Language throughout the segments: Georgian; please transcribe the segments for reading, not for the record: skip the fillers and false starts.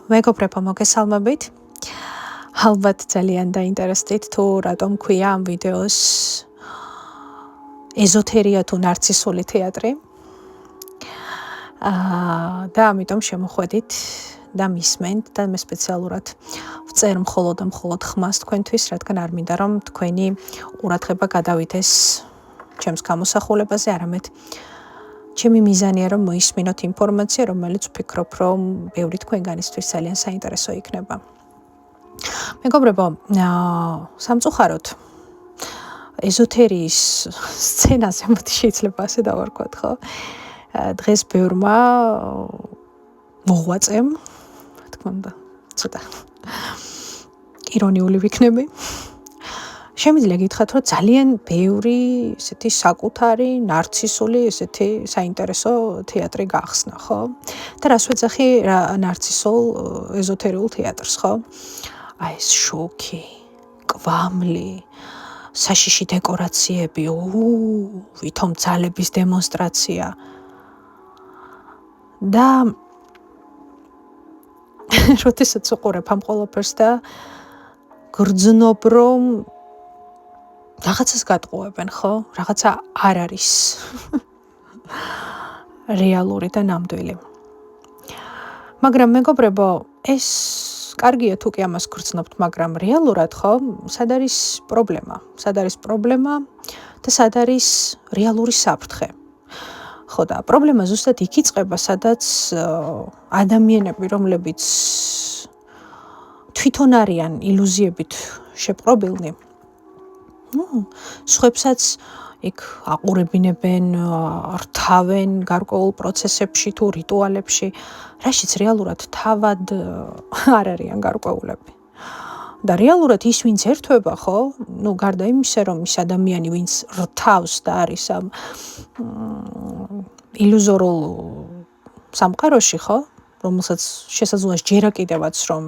მეგობრებო, მოგესალმებით. ალბათ ძალიან დაინტერესდით თუ რატომ ქვია ამ ვიდეოს ეზოთერია თუ ნარცისული თეატრი. და ამიტომ შემოხვედით და მისმენთ და მე სპეციალურად ვწერ მხოლოდ ხმას თქვენთვის, რადგან არ მინდა რომ თქვენი ყურადღება გადავიდეს ჩემს გამოსახულებაზე, არამედ ჩემი მიზანია რომ მოისმინოთ ინფორმაცია, რომელიც ვფიქრობ რომ ბევრი თქვენგანისთვის ძალიან საინტერესო იქნება. მეგობრებო, სამწუხაროდ ეზოთერიის სცენაზე მოდი შეიძლება ასე დავარქვათ, ხო? დღეს ბევრმა მოღვაწემ, თქმა უნდა, ცოტა ირონიული ვიქნები. შემიძლია გითხრათ, რომ ძალიან ბევრი ესეთი საკუთარი, ნარცისული, ესეთი საინტერესო თეატრი გახსნა, ხო? და რას ვეძახი ნარცისულ ეზოთერიულ თეატრს, ხო? აი ეს შოქი, კვამლი, საშიში დეკორაციები, ვითომ ძალების დემონსტრაცია. და როდესაც უყურებ ამ ყველაფერს და გრძნობ რომ რაღაცას გატყუებენ, ხო? რაღაცა არ არის რეალური და ნამდვილი. მაგრამ მეგობრებო, ეს კარგია თუ კი ამას გრძნობთ, მაგრამ რეალურად, ხო? სად არის პრობლემა? სად არის პრობლემა და სად არის რეალური საფრთხე? ხო და პრობლემა ზუსტად იქ იწყება, სადაც ადამიანები, რომლებიც თვითონ არიან ილუზიებით შეპყრობილნი, სხვებსაც იქ აყურებინებენ, რთავენ გარკვეულ პროცესებში თუ რიტუალებში, რაშიც რეალურად თავად არ არიან გარკვეულები. და რეალურად ის ვინც ერთვება, ხო? გარდა იმისა, რომ ის ადამიანი ვინც რთავს და არის ამ ილუზორულ სამყაროში, ხო? რომელსაც შესაძლოა ჯერა კიდევაც რომ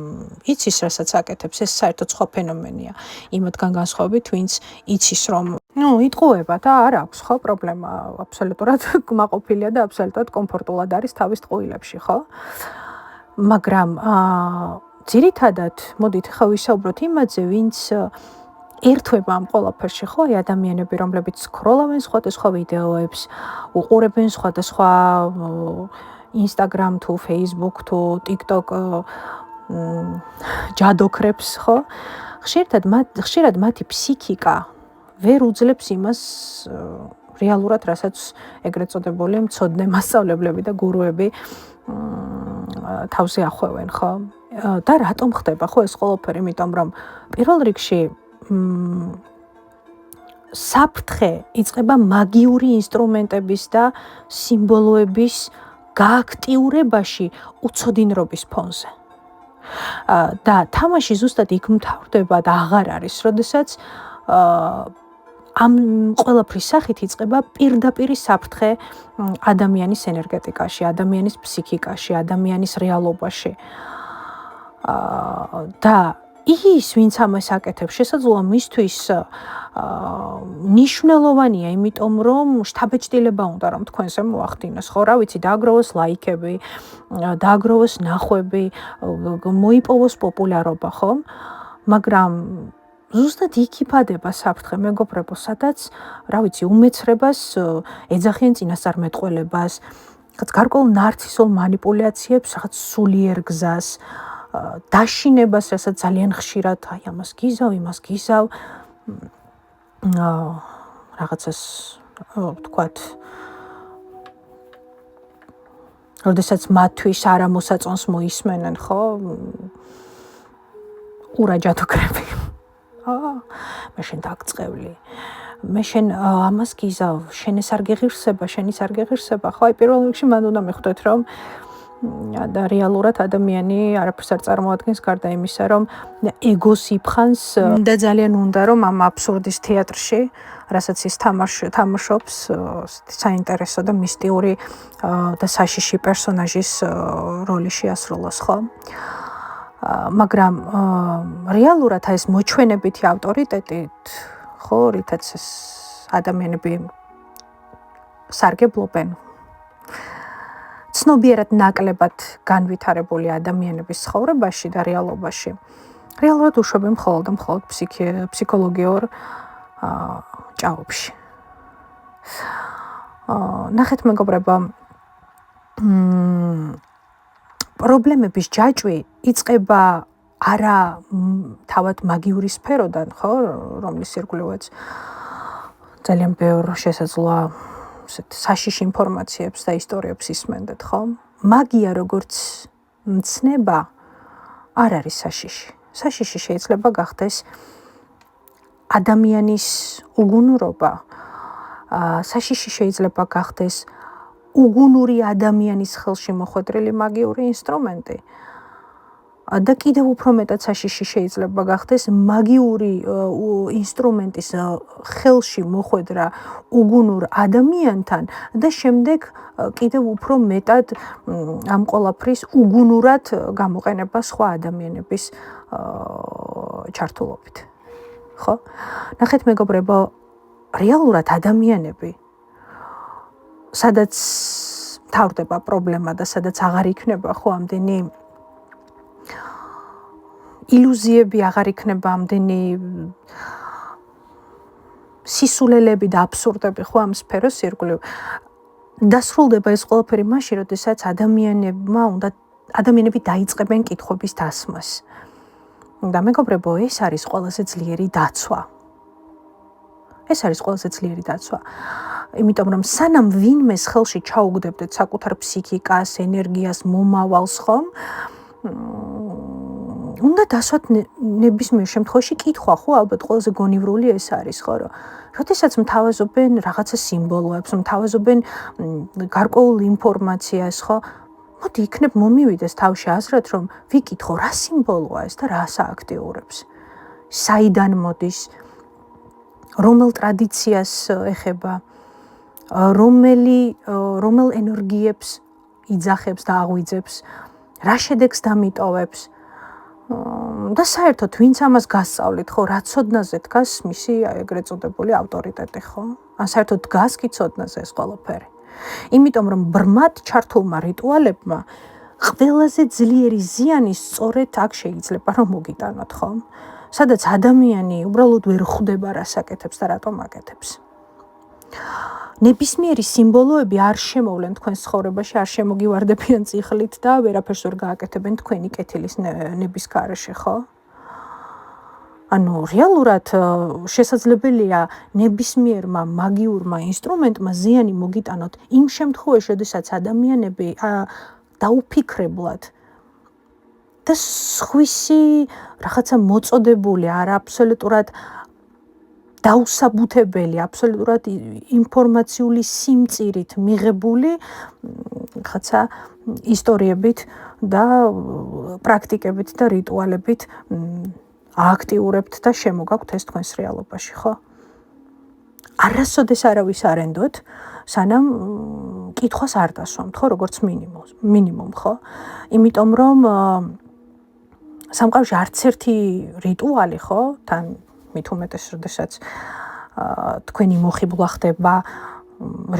იცის, რასაც აკეთებს, ეს საერთოდ სხვა ფენომენია. იმათგან განსხვავებით, ვინც იცის, რომ იტყუება და არ აქვს, ხო, პრობლემა, აბსოლუტურად კმაყოფილია და აბსოლუტურად კომფორტულად არის თავის ტყუილებში, ხო? მაგრამ ძირითადად, მოდით ხა ვისაუბროთ იმაზე, ვინც ერთვება ამ ყველაფერში, ხო, აი ადამიანები, რომლებიც სკროლავენ სხვადასხვა ვიდეოებს, უყურებენ სხვადასხვა Instagram თუ Facebook თუ TikTok ჯადოქრებს, ხო? ხშირად მათი ფსიქიკა ვერ უძლებს იმას რეალურად, რასაც ეგრეთ წოდებული მცოდნე მასწავლებლები და გურუები თავზე ახვევენ, ხო? და რატომ ხდება, ხო, ეს ყველაფერი? იმიტომ რომ პირველ რიგში საფრთხე იწყება მაგიური ინსტრუმენტების და სიმბოლოების გააქტიურებაში უცოდინრობის ფონზე. და თამაში ზუსტად იქ მთავრდება და აღარ არის, როდესაც ამ ყველაფრის სახით იწყება პირდაპირი საფრთხე ადამიანის ენერგეტიკაში, ადამიანის ფსიქიკაში, ადამიანის რეალობაში. და ის, ვინც ამას აკეთებს, შესაძლოა მისთვის ნიშნულოვანია, იმიტომ რომ შთაბეჭდილება უნდა რომ თქვენზე მოახდინოს, ხო, რა ვიცი, დააგროვოს ლაიქები, დააგროვოს ნახვები, მოიპოვოს პოპულარობა, ხო? მაგრამ ზუსტად იქ იფადება საფრთხე, მეგობრებო, სადაც, რა ვიცი, უმეცრებას ეძახიან წინასწარმეტყველებას, რაღაც გარკვეულ ნარცისულ манипуляციებს, რაღაც სულიერ გზას, დაშინებას, რასაც ძალიან ხშირად, აი ამას გიზავ, იმას გიზავ, რაღაცას ვთქვათ, როდესაც მათთვის არამოსაწონს მოისმენენ, ხო? ურაჯადოქრები. მე შენ დაგწყევლი. მე შენ ამას გიზავ, შენ ეს არ გეღირსება, შენ ის არ გეღირსება, ხო? აი პირველ რიგში მან უნდა მიხვდეთ, რომ და რეალურად ადამიანი არაფერს არ წარმოადგენს გარდა იმისა, რომ ეგოს იფხანს და ძალიან უნდა რომ ამ აბსურდის თეატრში, რასაც ის თამაშობს, საინტერესო და მისტიური და საშიში პერსონაჟის როლი შეასრულოს, ხო? მაგრამ რეალურად ეს მოჩვენებითი ავტორიტეტით, ხო, რითაც ეს ადამიანები სარგებლობენ ცნობიერად ნაკლებად განვითარებული ადამიანების ცხოვრებაში და რეალობაში რეალურად უშვებენ მხოლოდ და მხოლოდ ფსიქოლოგიურ ჭაობში. ნახეთ მეგობრებო, პრობლემების ჯაჭვი იწყება არა თავად მაგიური სფეროდან, ხო, რომლის ირგვლივაც ძალიან ბევრ შესაძლოა საშიში ინფორმაციებს და ისტორიებს ისმენდეთ, ხო? მაგია როგორც მცნება არ არის საშიში. საშიში შეიძლება გახდეს ადამიანის უგუნურობა. საშიში შეიძლება გახდეს უგუნური ადამიანის ხელში მოხვედრილი მაგიური ინსტრუმენტი. და კიდევ უფრო მეტად საშიში შეიძლება გახდეს მაგიური ინსტრუმენტის ხელში მოხვედრა უგუნურ ადამიანთან და შემდეგ კიდევ უფრო მეტად ამ ყველაფრის უგუნურად გამოყენება სხვა ადამიანების ჩართულობით. ხო? ნახეთ მეგობრებო, რეალურად ადამიანები სადაც მთავრდება პრობლემა და სადაც აღარ იქნება ხო ამდენი ილუზიები, აღარ იქნება ამდენი სისულელები და აბსურდები ხო ამ სფეროს ირგვლივ. დასრულდება ეს ყველაფერი მაშინ, როდესაც ადამიანები დაიწყებენ კითხვების დასმას. და მეგობრებო, ეს არის ყველაზე ძლიერი დაცვა. ეს არის ყველაზე ძლიერი დაცვა. იმიტომ რომ სანამ ვინმეს ხელში ჩაუგდებდეთ საკუთარ ფსიქიკას, ენერგიას, მომავალს, ხომ? უნდა დასვათ ნებისმიერ შემთხვევაში კითხვა, ხო, ალბათ ყველაზე გონივრული ეს არის, ხო, რომ როდესაც მთავაზობენ რაღაცა სიმბოლოებს, მთავაზობენ გარკვეულ ინფორმაციას, ხო? მოდი იქნებ მომივიდეს თავში აზრად, რომ ვიკითხო, რა სიმბოლოა ეს და რას ააქტიურებს? საიდან მოდის? რომელ ტრადიციას ეხება? რომელ ენერგიებს იძახებს და აღვიძებს? რა შედეგს დამიტოვებს? და საერთოდ ვინც ამას გასწავლით, ხო, რა ცოდნაზე დგას მისი ეგრეთ წოდებული ავტორიტეტი, ხო? ან საერთოდ დგას კი ცოდნაზე ეს ყველაფერი. იმიტომ რომ ბრმად ჩართულმა რიტუალებმა ყველაზე ძლიერი ზიანი სწორედ აქ შეიძლება რომ მოგიტანოთ, ხო? სადაც ადამიანი უბრალოდ ვერ ხვდება რას აკეთებს და რატომ აკეთებს. ნებისმიერი სიმბოლოები არ შემოვლენ თქვენს ცხოვრებაში, არ შემოგივარდებიან წიხლით და ვერაფერს ვერ გააკეთებენ თქვენი კეთილის ნების გარეშე, ხო? ანუ რეალურად შესაძლებელია ნებისმიერმა მაგიურმა ინსტრუმენტმა ზიანი მოგიტანოთ იმ შემთხვევაში, როდესაც ადამიანები დაუფიქრებლად და სხვისი რაღაცა მოწოდებული, არა აბსოლუტურად დაუსაბუთებელი, აბსოლუტურად ინფორმაციული სიმწირით მიღებული რაღაცა ისტორიებით და პრაქტიკებით და რიტუალებით ააქტიურებთ და შემოგაქვთ ეს თქვენს რეალობაში, ხო? არასოდეს არავის არ ენდოთ, სანამ კითხვას არ დასვამთ, ხო, როგორც მინიმუმ, ხო? იმიტომ რომ სამყაროში არც ერთი რიტუალი, ხო, თან მით უმეტეს, როდესაც თქვენი მოხიბლა ხდება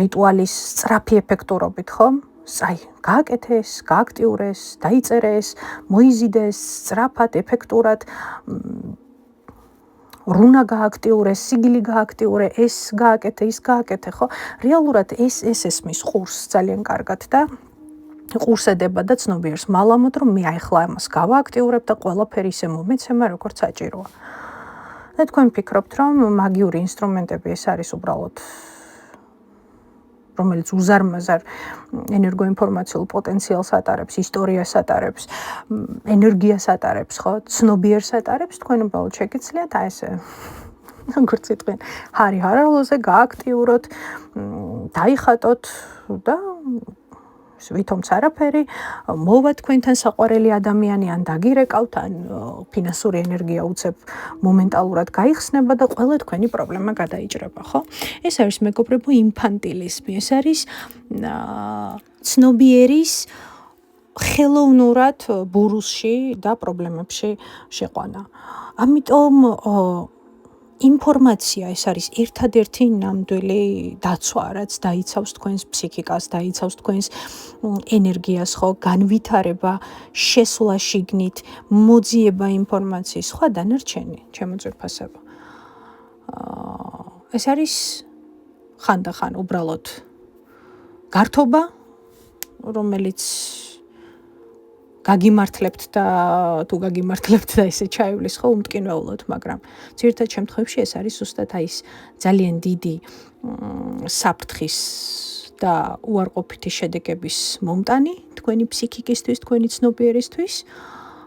რიტუალის სწრაფი ეფექტურობით, ხო? აი, გააკეთეს, გააქტიურეს, დაიწერეს, მოიზიდეს სწრაფად, ეფექტურად, რუნა გააქტიურეს, სიგილი გააქტიურე, ეს გააკეთე, ის გააკეთე, ხო? რეალურად ეს ესმის ყურს ძალიან კარგად და ყურს ედება და ცნობიერს მალამოდ, რომ მე ახლა ამას გავააქტიურებ და ყველაფერი ისე მომეცემა, როგორც საჭიროა. და თქვენ ფიქრობთ, რომ მაგიური ინსტრუმენტები ეს არის უბრალოდ რომელიც უზარმაზარ ენერგოინფორმაციულ პოტენციალს ატარებს, ისტორიას ატარებს, ენერგიას ატარებს, ხო, ცნობიერს ატარებს, თქვენ უბრალოდ შეგიძლიათ აი ესე როგორც იტყვიან, ჰარი ჰარალოზე გააქტიუროთ, დაიხატოთ და ვითომც არაფერი, მოვა თქვენთან საყვარელი ადამიანი, ან დაგირეკავთ, ან ფინანსური ენერგია უცებ მომენტალურად გაიხსნება და ყველა თქვენი პრობლემა გადაიჭრება, ხო? ეს არის მეგობრებო ინფანტილიზმი, ეს არის ცნობიერის ხელოვნურად ბურუსში და პრობლემებში შეყვანა. ამიტომ ინფორმაცია ეს არის ერთადერთი ნამდვილი დაცვა, რაც დაიცავს თქვენს ფსიქიკას, დაიცავს თქვენს ენერგიას, ხო, განვითარება, შესვლა შიგნით, მოძიება ინფორმაციის, სხვა დანარჩენი, ჩემო ძვირფასებო. ეს არის ხანდახან უბრალოდ გართობა, რომელიც გაგიმართლებთ და თუ გაგიმართლებთ და ესე ჩაივლის ხო უმტკინველოდ, მაგრამ ძირითად შემთხვევაში ეს არის ზუსტად აი ეს ძალიან დიდი საფრთხის და უარყოფითი შედეგების მომტანი თქვენი ფსიქიკისთვის, თქვენი ცნობიერისთვის,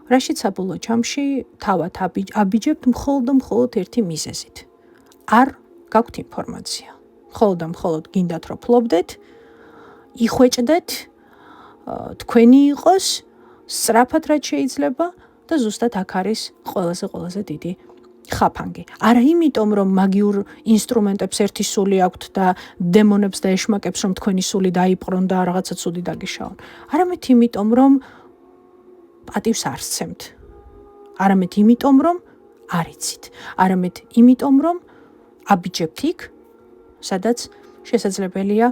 რაშიც საბოლოო ჯამში თავად აბიჯებთ მხოლოდ ერთი მიზეზით. არ გაქვთ ინფორმაცია. მხოლოდ გინდათ რომ ფლობდეთ, იხვეჭდეთ, თქვენი იყოს სწრაფად რაც შეიძლება და ზუსტად აქ არის ყველაზე დიდი ხაფანგი. არა იმიტომ რომ მაგიურ ინსტრუმენტებს ერთი სული აქვთ და დემონებს და ეშმაკებს რომ თქვენი სული დაიპყრონ და რაღაცა ცუდი დაგიშაონ. არამედ იმიტომ რომ პატივს არ სცემთ. არამედ იმიტომ რომ არ იცით. არამედ იმიტომ რომ აბიჯებთ იქ, სადაც შესაძლებელია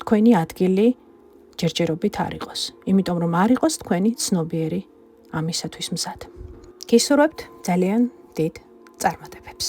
თქვენი ადგილი ჯერჯერობით არ იყოს. იმიტომ რომ არ იყოს თქვენი ცნობიერი ამისათვის მზად. გისურვებთ ძალიან დიდ წარმატებებს.